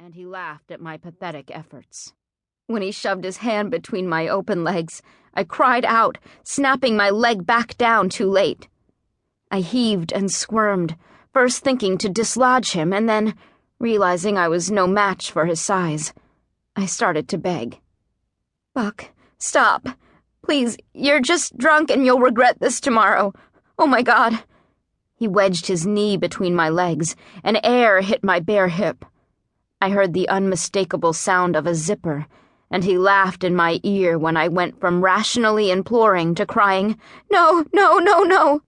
and he laughed at my pathetic efforts. When he shoved his hand between my open legs, I cried out, snapping my leg back down too late. I heaved and squirmed, first thinking to dislodge him, and then, realizing I was no match for his size, I started to beg. "Buck, stop. Please, you're just drunk and you'll regret this tomorrow. Oh my God." He wedged his knee between my legs, and air hit my bare hip. I heard the unmistakable sound of a zipper, and he laughed in my ear when I went from rationally imploring to crying, "No, no, no, no."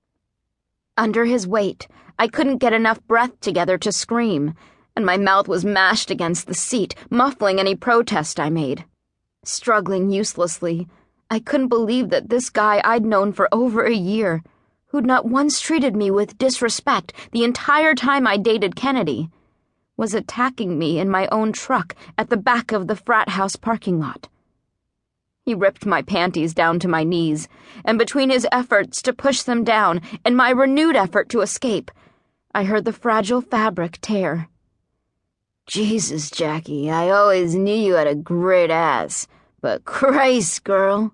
Under his weight, I couldn't get enough breath together to scream, and my mouth was mashed against the seat, muffling any protest I made. Struggling uselessly, I couldn't believe that this guy I'd known for over a year, who'd not once treated me with disrespect the entire time I dated Kennedy, was attacking me in my own truck at the back of the frat house parking lot. He ripped my panties down to my knees, and between his efforts to push them down and my renewed effort to escape, I heard the fragile fabric tear. "Jesus, Jackie, I always knew you had a great ass, but Christ, girl."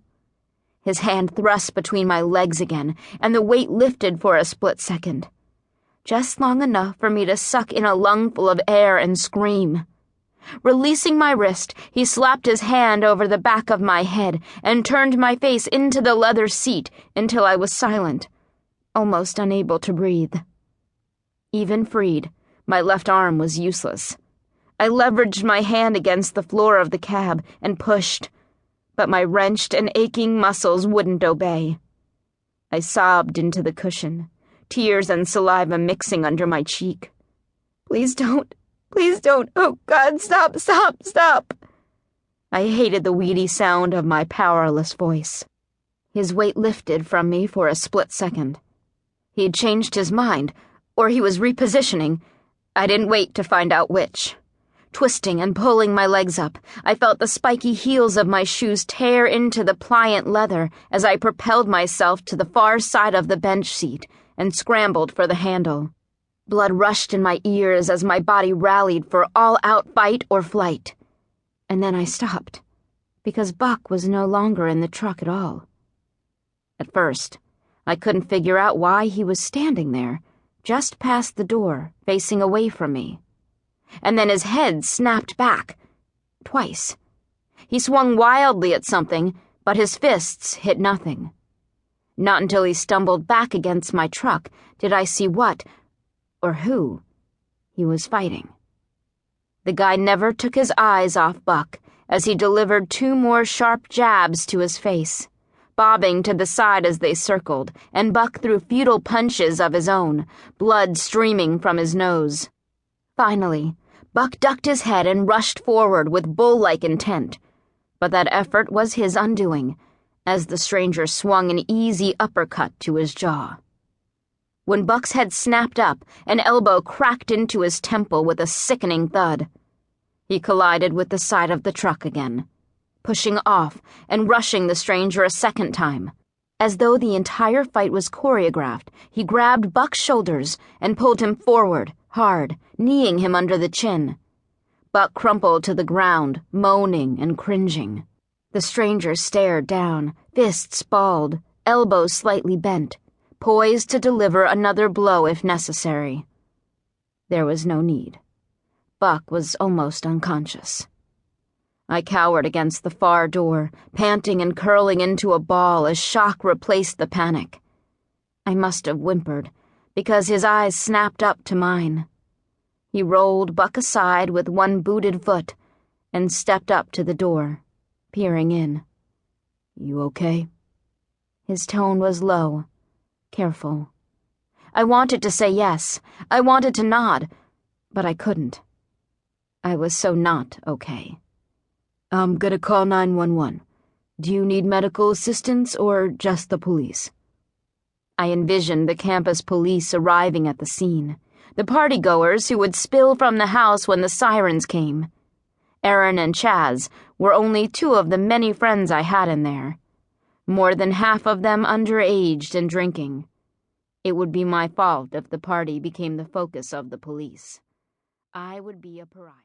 His hand thrust between my legs again, and the weight lifted for a split second. Just long enough for me to suck in a lungful of air and scream. Releasing my wrist, he slapped his hand over the back of my head and turned my face into the leather seat until I was silent, almost unable to breathe. Even freed, my left arm was useless. I leveraged my hand against the floor of the cab and pushed, but my wrenched and aching muscles wouldn't obey. I sobbed into the cushion, tears and saliva mixing under my cheek. Please don't. Oh, God, stop, stop, stop." I hated the weedy sound of my powerless voice. His weight lifted from me for a split second. He'd changed his mind, or he was repositioning. I didn't wait to find out which. Twisting and pulling my legs up, I felt the spiky heels of my shoes tear into the pliant leather as I propelled myself to the far side of the bench seat and scrambled for the handle. Blood rushed in my ears as my body rallied for all-out fight or flight. And then I stopped, because Buck was no longer in the truck at all. At first, I couldn't figure out why he was standing there, just past the door, facing away from me. And then his head snapped back. Twice. He swung wildly at something, but his fists hit nothing. Not until he stumbled back against my truck did I see what, or who, he was fighting. The guy never took his eyes off Buck as he delivered 2 more sharp jabs to his face, bobbing to the side as they circled, and Buck threw futile punches of his own, blood streaming from his nose. Finally, Buck ducked his head and rushed forward with bull-like intent, but that effort was his undoing, as the stranger swung an easy uppercut to his jaw. When Buck's head snapped up, an elbow cracked into his temple with a sickening thud. He collided with the side of the truck again, pushing off and rushing the stranger a second time. As though the entire fight was choreographed, he grabbed Buck's shoulders and pulled him forward, hard, kneeing him under the chin. Buck crumpled to the ground, moaning and cringing. The stranger stared down, fists balled, elbows slightly bent, poised to deliver another blow if necessary. There was no need. Buck was almost unconscious. I cowered against the far door, panting and curling into a ball as shock replaced the panic. I must have whimpered, because his eyes snapped up to mine. He rolled Buck aside with one booted foot and stepped up to the door, peering in. "You okay?" His tone was low, careful. I wanted to say yes. I wanted to nod, but I couldn't. I was so not okay. "I'm gonna call 911. Do you need medical assistance or just the police?" I envisioned the campus police arriving at the scene, the partygoers who would spill from the house when the sirens came. Aaron and Chaz were only 2 of the many friends I had in there, more than half of them underaged and drinking. It would be my fault if the party became the focus of the police. I would be a pariah.